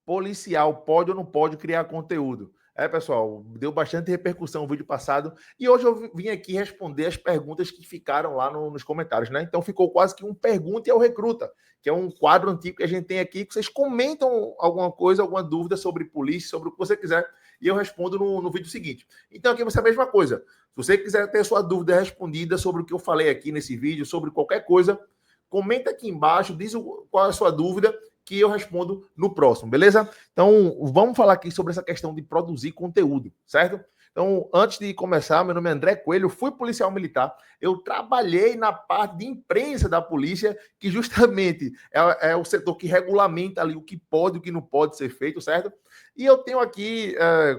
policial pode ou não pode criar conteúdo? Pessoal, deu bastante repercussão o vídeo passado e hoje eu vim aqui responder as perguntas que ficaram lá nos comentários, né? Então ficou quase que um pergunte ao recruta, que é um quadro antigo que a gente tem aqui, que vocês comentam alguma coisa, alguma dúvida sobre polícia, sobre o que você quiser, e eu respondo no vídeo seguinte. Então aqui vai ser a mesma coisa. Se você quiser ter sua dúvida respondida sobre o que eu falei aqui nesse vídeo, sobre qualquer coisa, comenta aqui embaixo, diz qual é a sua dúvida, que eu respondo no próximo, beleza? Então, vamos falar aqui sobre essa questão de produzir conteúdo, certo? Então, antes de começar, meu nome é André Coelho, fui policial militar, eu trabalhei na parte de imprensa da polícia, que justamente é o setor que regulamenta ali o que pode e o que não pode ser feito, certo? E eu tenho aqui,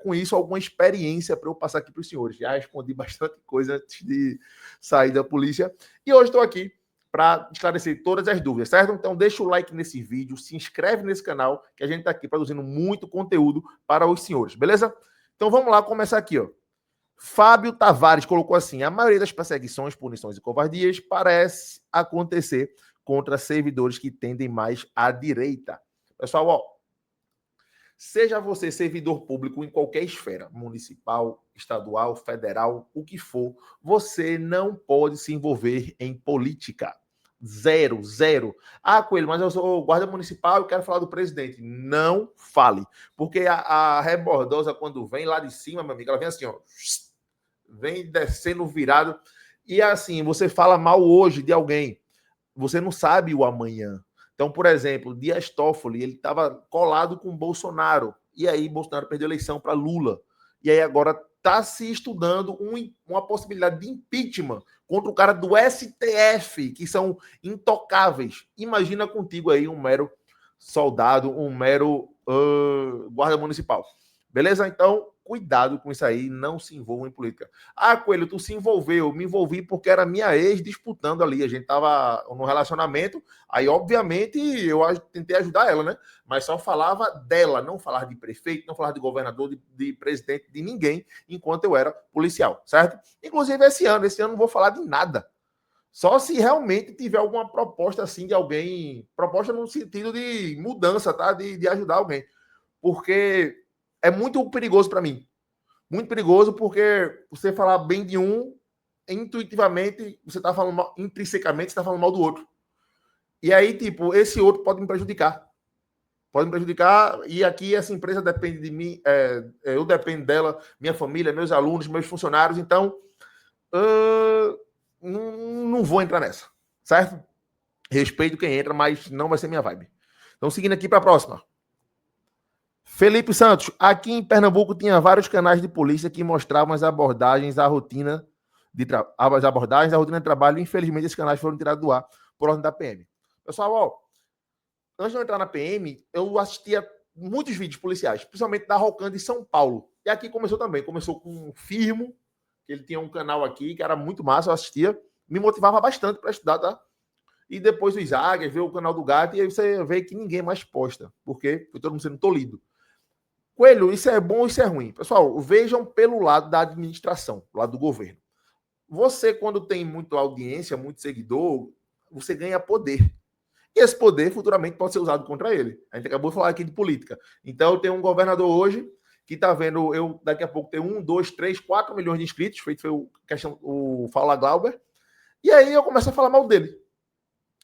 com isso, alguma experiência para eu passar aqui para os senhores. Já respondi bastante coisa antes de sair da polícia, e hoje estou aqui para esclarecer todas as dúvidas, certo? Então deixa o like nesse vídeo, se inscreve nesse canal, que a gente está aqui produzindo muito conteúdo para os senhores, beleza? Então vamos lá começar aqui, ó. Fábio Tavares colocou assim: a maioria das perseguições, punições e covardias parece acontecer contra servidores que tendem mais à direita. Pessoal, ó, seja você servidor público em qualquer esfera, municipal, estadual, federal, o que for, você não pode se envolver em política. Zero, zero. Ah, Coelho, mas eu sou guarda municipal e quero falar do presidente. Não fale. Porque a rebordosa, quando vem lá de cima, meu amigo, ela vem assim, ó. Vem descendo virado. E assim, você fala mal hoje de alguém. Você não sabe o amanhã. Então, por exemplo, Dias Toffoli, ele estava colado com Bolsonaro. E aí, Bolsonaro perdeu a eleição para Lula. E aí, agora está se estudando uma possibilidade de impeachment contra o cara do STF, que são intocáveis. Imagina contigo aí um mero soldado, um mero guarda municipal. Beleza? Então, cuidado com isso aí, não se envolvam em política. Ah, Coelho, tu se envolveu. Me envolvi porque era minha ex disputando ali. A gente tava no relacionamento, aí obviamente eu tentei ajudar ela, né? Mas só falava dela, não falava de prefeito, não falava de governador, de presidente, de ninguém, enquanto eu era policial, certo? Inclusive esse ano não vou falar de nada. Só se realmente tiver alguma proposta assim de alguém, proposta no sentido de mudança, tá? De ajudar alguém. Porque é muito perigoso para mim. Muito perigoso porque você falar bem de um, intuitivamente, você está falando mal, intrinsecamente, você está falando mal do outro. E aí, tipo, esse outro pode me prejudicar. Pode me prejudicar, e aqui essa empresa depende de mim, eu dependo dela, minha família, meus alunos, meus funcionários, então não vou entrar nessa, certo? Respeito quem entra, mas não vai ser minha vibe. Então, seguindo aqui para a próxima. Felipe Santos, aqui em Pernambuco tinha vários canais de polícia que mostravam as abordagens à rotina as abordagens à rotina de trabalho. Infelizmente, esses canais foram tirados do ar por ordem da PM. Pessoal, ó, antes de eu entrar na PM, eu assistia muitos vídeos policiais, principalmente da Rocan de São Paulo. E aqui começou também. Começou com o Firmo, que ele tinha um canal aqui que era muito massa, eu assistia. Me motivava bastante para estudar, tá? E depois os Águias, ver o canal do Gato, e aí você vê que ninguém mais posta, porque foi todo mundo sendo tolido. Coelho, isso é bom ou isso é ruim? Pessoal, vejam pelo lado da administração, do lado do governo. Você, quando tem muita audiência, muito seguidor, você ganha poder. E esse poder futuramente pode ser usado contra ele. A gente acabou de falar aqui de política. Então, eu tenho um governador hoje que está vendo eu daqui a pouco ter 1, 2, 3, 4 milhões de inscritos, feito foi o Fala Glauber, e aí eu começo a falar mal dele.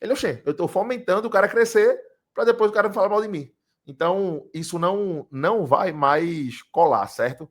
Ele, oxê, eu estou fomentando o cara crescer para depois o cara falar mal de mim. Então, isso não vai mais colar, certo?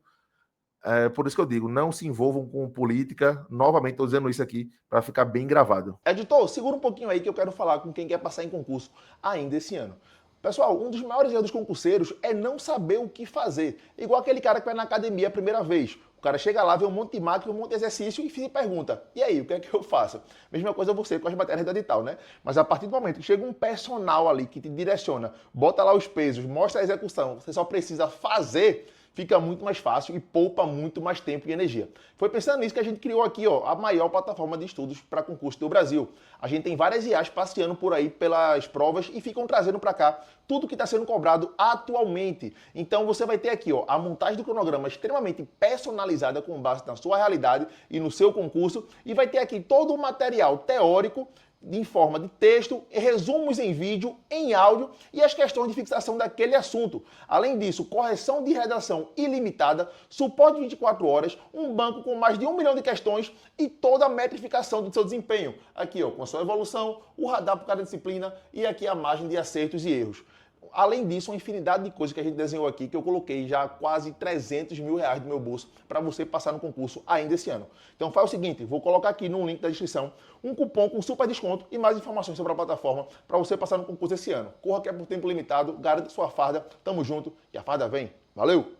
Por isso que eu digo, não se envolvam com política. Novamente, estou dizendo isso aqui para ficar bem gravado. Editor, segura um pouquinho aí que eu quero falar com quem quer passar em concurso ainda esse ano. Pessoal, um dos maiores erros dos concurseiros é não saber o que fazer. Igual aquele cara que vai na academia a primeira vez. O cara chega lá, vê um monte de máquina, um monte de exercício e se pergunta, e aí, o que é que eu faço? Mesma coisa você com as matérias do edital, né? Mas a partir do momento que chega um personal ali que te direciona, bota lá os pesos, mostra a execução, você só precisa fazer, fica muito mais fácil e poupa muito mais tempo e energia. Foi pensando nisso que a gente criou aqui, ó, a maior plataforma de estudos para concurso do Brasil. A gente tem várias IAs passeando por aí pelas provas e ficam trazendo para cá tudo que está sendo cobrado atualmente. Então você vai ter aqui, ó, a montagem do cronograma extremamente personalizada com base na sua realidade e no seu concurso, e vai ter aqui todo o material teórico em forma de texto, resumos em vídeo, em áudio e as questões de fixação daquele assunto. Além disso, correção de redação ilimitada, suporte 24 horas, um banco com mais de 1 milhão de questões e toda a metrificação do seu desempenho. Aqui, ó, com a sua evolução, o radar por cada disciplina e aqui a margem de acertos e erros. Além disso, uma infinidade de coisas que a gente desenhou aqui, que eu coloquei já quase 300 mil reais do meu bolso para você passar no concurso ainda esse ano. Então faz o seguinte, vou colocar aqui no link da descrição um cupom com super desconto e mais informações sobre a plataforma para você passar no concurso esse ano. Corra que é por tempo limitado, garanta sua farda, tamo junto e a farda vem. Valeu!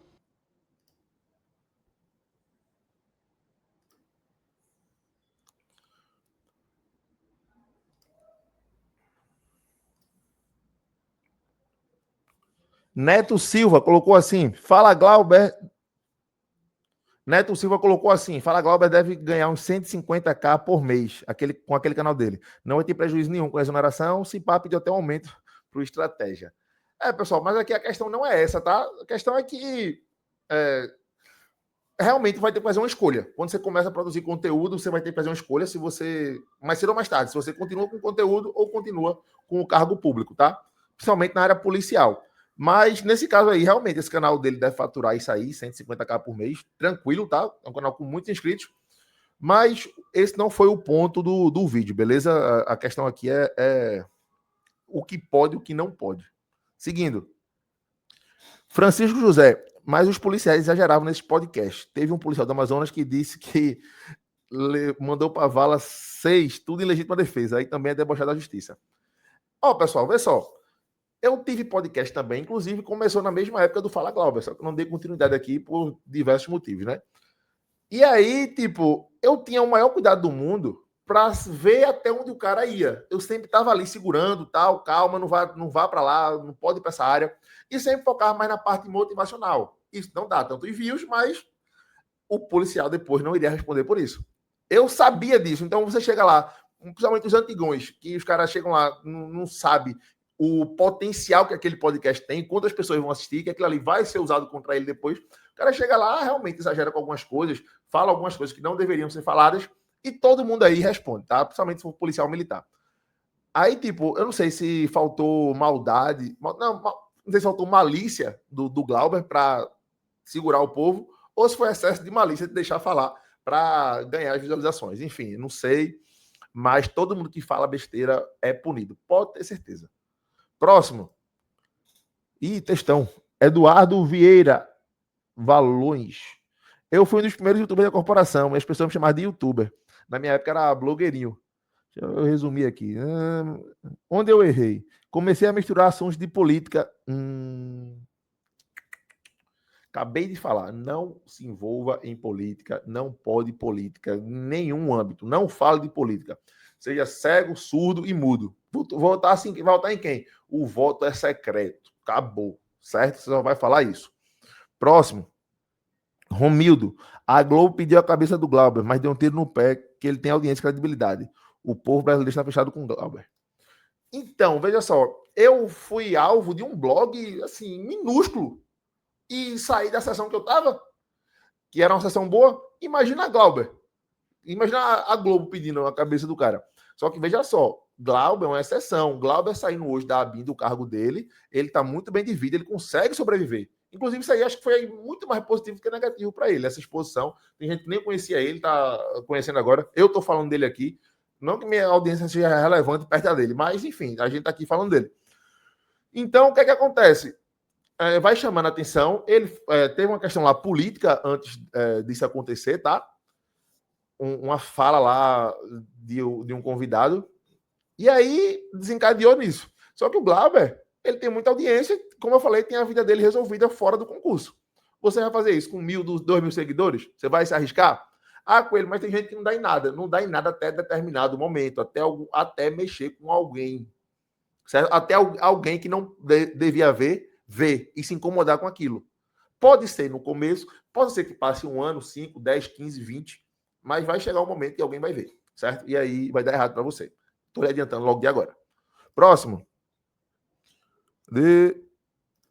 Neto Silva colocou assim, fala Glauber. Neto Silva colocou assim, fala Glauber deve ganhar uns 150k por mês com aquele canal dele. Não vai ter prejuízo nenhum com a exoneração, se pá, pediu até um aumento para o estratégia. Pessoal, mas aqui a questão não é essa, tá? A questão é que realmente vai ter que fazer uma escolha. Quando você começa a produzir conteúdo, você vai ter que fazer uma escolha se você, mais cedo ou mais tarde, se você continua com conteúdo ou continua com o cargo público, tá? Principalmente na área policial. Mas, nesse caso aí, realmente, esse canal dele deve faturar isso aí, 150k por mês, tranquilo, tá? É um canal com muitos inscritos. Mas esse não foi o ponto do vídeo, beleza? A questão aqui é o que pode e o que não pode. Seguindo. Francisco José, mas os policiais exageravam nesse podcast. Teve um policial do Amazonas que disse que mandou para a vala 6, tudo em legítima defesa. Aí também é debochar da justiça. Ó, pessoal, vê só. Eu tive podcast também, inclusive começou na mesma época do Fala Glauber, só que eu não dei continuidade aqui por diversos motivos, né? E aí, tipo, eu tinha o maior cuidado do mundo para ver até onde o cara ia. Eu sempre tava ali segurando, tal, calma, não vá para lá, não pode ir para essa área. E sempre focava mais na parte motivacional. Isso não dá tanto em views, mas o policial depois não iria responder por isso. Eu sabia disso. Então você chega lá, principalmente os antigões, que os caras chegam lá, não sabem o potencial que aquele podcast tem, quantas pessoas vão assistir, que aquilo ali vai ser usado contra ele depois. O cara chega lá, realmente exagera com algumas coisas, fala algumas coisas que não deveriam ser faladas, e todo mundo aí responde, tá? Principalmente se for policial militar. Aí, tipo, eu não sei se faltou maldade, não sei se faltou malícia do Glauber para segurar o povo, ou se foi excesso de malícia de deixar falar para ganhar as visualizações. Enfim, não sei, mas todo mundo que fala besteira é punido, pode ter certeza. Próximo. Textão. Eduardo Vieira Valões. Eu fui um dos primeiros youtubers da corporação, as pessoas me chamavam de youtuber. Na minha época era blogueirinho. Deixa eu resumir aqui. Onde eu errei? Comecei a misturar assuntos de política. Acabei de falar, não se envolva em política, não pode política, em nenhum âmbito. Não fale de política. Seja cego, surdo e mudo. Votar assim, votar em quem? O voto é secreto. Acabou. Certo? Você só vai falar isso. Próximo. Romildo. A Globo pediu a cabeça do Glauber, mas deu um tiro no pé que ele tem audiência e credibilidade. O povo brasileiro está fechado com o Glauber. Então, veja só. Eu fui alvo de um blog, assim, minúsculo. E saí da sessão que eu tava, que era uma sessão boa. Imagina a Glauber. Imagina a Globo pedindo a cabeça do cara. Só que veja só, Glauber é uma exceção. Glauber saindo hoje da ABIN, do cargo dele, ele está muito bem de vida, ele consegue sobreviver. Inclusive, isso aí acho que foi muito mais positivo do que negativo para ele, essa exposição. Tem gente que nem conhecia ele, está conhecendo agora. Eu estou falando dele aqui. Não que minha audiência seja relevante perto dele, mas enfim, a gente está aqui falando dele. Então, o que é que acontece? Vai chamando a atenção. Ele teve uma questão lá política antes disso acontecer, tá? Uma fala lá de um convidado. E aí desencadeou nisso. Só que o Glauber, ele tem muita audiência. Como eu falei, tem a vida dele resolvida fora do concurso. Você vai fazer isso com 1.000, 2.000 seguidores? Você vai se arriscar? Com ele, mas tem gente que não dá em nada. Não dá em nada até determinado momento. Até mexer com alguém. Certo? Até alguém que não devia ver e se incomodar com aquilo. Pode ser no começo, pode ser que passe 1 ano, 5, 10, 15, 20, mas vai chegar um momento que alguém vai ver, certo? E aí vai dar errado para você. Estou lhe adiantando logo de agora. Próximo.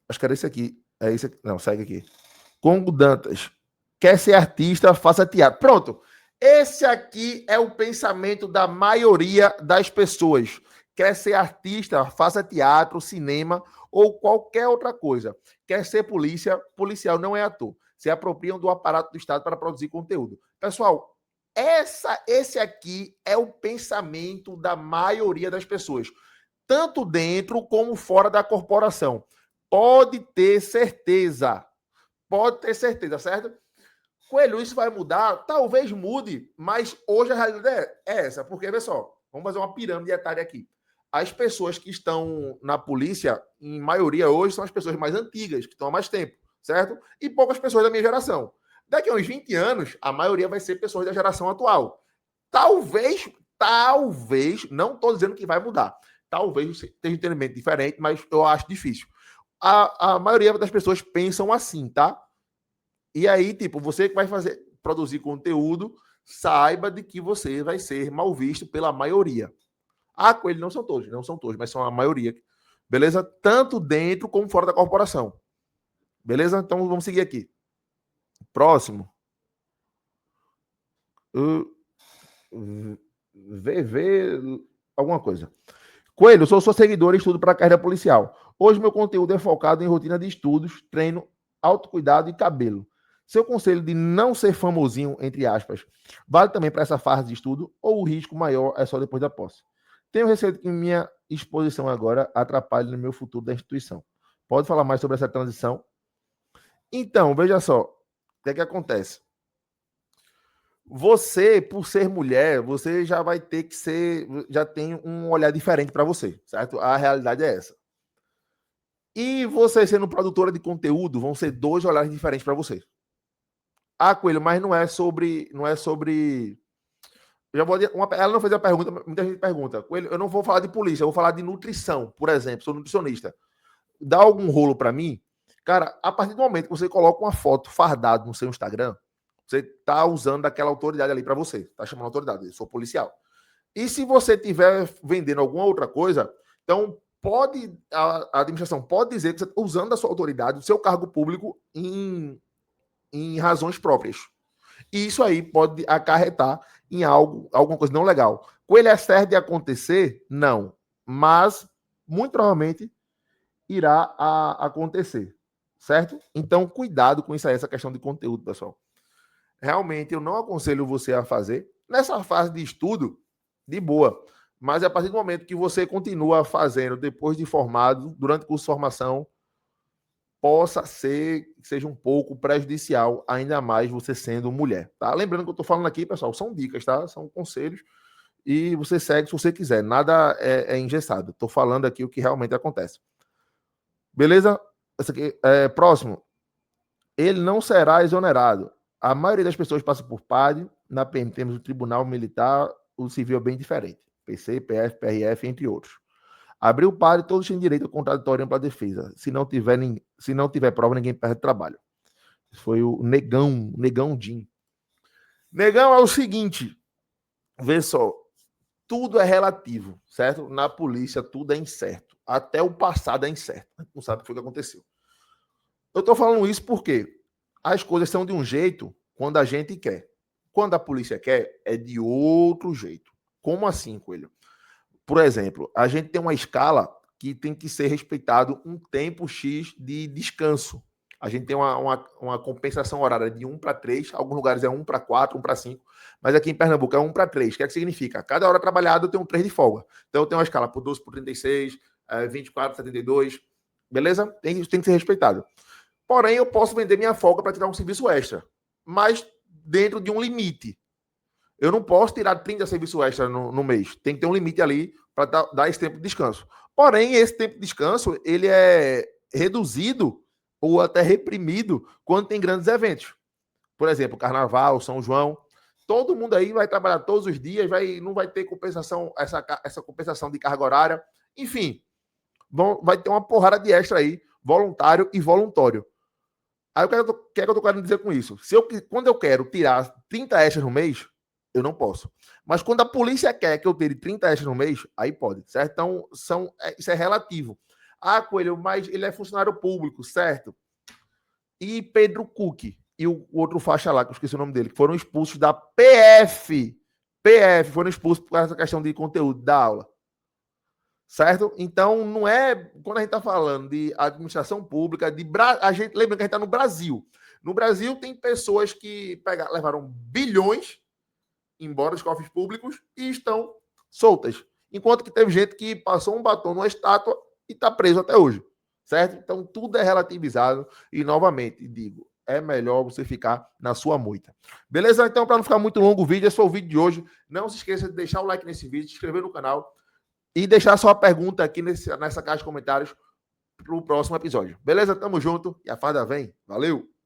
Acho que era esse aqui. É esse aqui. Não, segue aqui. Congo Dantas. Quer ser artista, faça teatro. Pronto. Esse aqui é o pensamento da maioria das pessoas. Quer ser artista, faça teatro, cinema ou qualquer outra coisa. Quer ser policial não é ator. Se apropriam do aparato do Estado para produzir conteúdo. Pessoal, esse aqui é o pensamento da maioria das pessoas, tanto dentro como fora da corporação. Pode ter certeza, certo? Coelho, isso vai mudar? Talvez mude, mas hoje a realidade é essa. Porque, pessoal, vamos fazer uma pirâmide etária aqui. As pessoas que estão na polícia, em maioria hoje, são as pessoas mais antigas, que estão há mais tempo, certo? E poucas pessoas da minha geração. Daqui a uns 20 anos, a maioria vai ser pessoas da geração atual. Talvez, não estou dizendo que vai mudar. Talvez tenha um entendimento diferente, mas eu acho difícil. A maioria das pessoas pensam assim, tá? E aí, tipo, você que vai produzir conteúdo, saiba de que você vai ser mal visto pela maioria. Coelho, não são todos, mas são a maioria. Beleza? Tanto dentro como fora da corporação. Beleza? Então vamos seguir aqui. Próximo. VV alguma coisa. Coelho, sou seu seguidor e estudo para a carreira policial. Hoje meu conteúdo é focado em rotina de estudos, treino, autocuidado e cabelo. Seu conselho de não ser famosinho, entre aspas, vale também para essa fase de estudo ou o risco maior é só depois da posse? Tenho receio de que minha exposição agora atrapalhe no meu futuro da instituição. Pode falar mais sobre essa transição? Então, veja só, o que é que acontece? Você, por ser mulher, você já vai ter que ser, já tem um olhar diferente para você, certo? A realidade é essa. E você sendo produtora de conteúdo, vão ser dois olhares diferentes para você. Coelho, mas não é sobre. Ela não fez a pergunta, muita gente pergunta. Coelho, eu não vou falar de polícia, eu vou falar de nutrição, por exemplo. Sou nutricionista. Dá algum rolo para mim? Cara, a partir do momento que você coloca uma foto fardado no seu Instagram, você tá usando aquela autoridade ali para você. Tá chamando autoridade. Eu sou policial. E se você estiver vendendo alguma outra coisa, então a administração pode dizer que você está usando a sua autoridade, o seu cargo público em razões próprias. E isso aí pode acarretar em alguma coisa não legal. Coelho, é certo de acontecer? Não. Mas, muito provavelmente, irá acontecer. Certo? Então, cuidado com isso aí, essa questão de conteúdo, pessoal. Realmente, eu não aconselho você a fazer. Nessa fase de estudo, de boa. Mas a partir do momento que você continua fazendo depois de formado, durante o curso de formação, possa ser que seja um pouco prejudicial, ainda mais você sendo mulher, tá? Lembrando que eu tô falando aqui, pessoal, são dicas, tá? São conselhos e você segue se você quiser. Nada é engessado. Tô falando aqui o que realmente acontece. Beleza? Essa aqui, próximo. Ele não será exonerado. A maioria das pessoas passa por PAD, na PM temos o Tribunal Militar, o civil é bem diferente. PC, PF, PRF, entre outros. Abriu o PAD, todos têm direito ao contraditório para a defesa. Se não tiver prova, ninguém perde trabalho. Foi o Negão Jim. Negão é o seguinte, vê só, tudo é relativo, certo? Na polícia tudo é incerto. Até o passado é incerto. A gente não sabe o que foi que aconteceu. Eu tô falando isso porque as coisas são de um jeito quando a gente quer. Quando a polícia quer, é de outro jeito. Como assim, Coelho? Por exemplo, a gente tem uma escala que tem que ser respeitado um tempo X de descanso. A gente tem uma compensação horária de 1 para 3, alguns lugares é 1 para 4, 1 para 5, mas aqui em Pernambuco é 1 para 3. O que é que significa? Cada hora trabalhada eu tenho 3 de folga. Então eu tenho uma escala por 12 por 36, 24 por 72, beleza? Tem que ser respeitado. Porém, eu posso vender minha folga para tirar um serviço extra, mas dentro de um limite. Eu não posso tirar 30 serviços extra no mês. Tem que ter um limite ali para dar esse tempo de descanso. Porém, esse tempo de descanso, ele é reduzido ou até reprimido quando tem grandes eventos. Por exemplo, Carnaval, São João. Todo mundo aí vai trabalhar todos os dias, não vai ter compensação, essa compensação de carga horária. Enfim, vai ter uma porrada de extra aí, voluntário e voluntário. Aí o que é que eu tô querendo dizer com isso? Quando eu quero tirar 30 extras no mês, eu não posso. Mas quando a polícia quer que eu tire 30 extras no mês, aí pode, certo? Então, isso é relativo. Coelho, mas ele é funcionário público, certo? E Pedro Cook, e o outro faixa lá, que eu esqueci o nome dele, que foram expulsos da PF. PF, foram expulsos por causa dessa questão de conteúdo da aula. Certo? Então, não é... Quando a gente está falando de administração pública, a gente lembra que a gente está no Brasil. No Brasil, tem pessoas que levaram bilhões embora dos cofres públicos e estão soltas. Enquanto que teve gente que passou um batom numa estátua e está preso até hoje. Certo? Então, tudo é relativizado. E, novamente, digo, é melhor você ficar na sua moita. Beleza? Então, para não ficar muito longo o vídeo, esse foi o vídeo de hoje. Não se esqueça de deixar o like nesse vídeo, se inscrever no canal e deixar sua pergunta aqui nessa caixa de comentários para o próximo episódio. Beleza? Tamo junto e a farda vem. Valeu!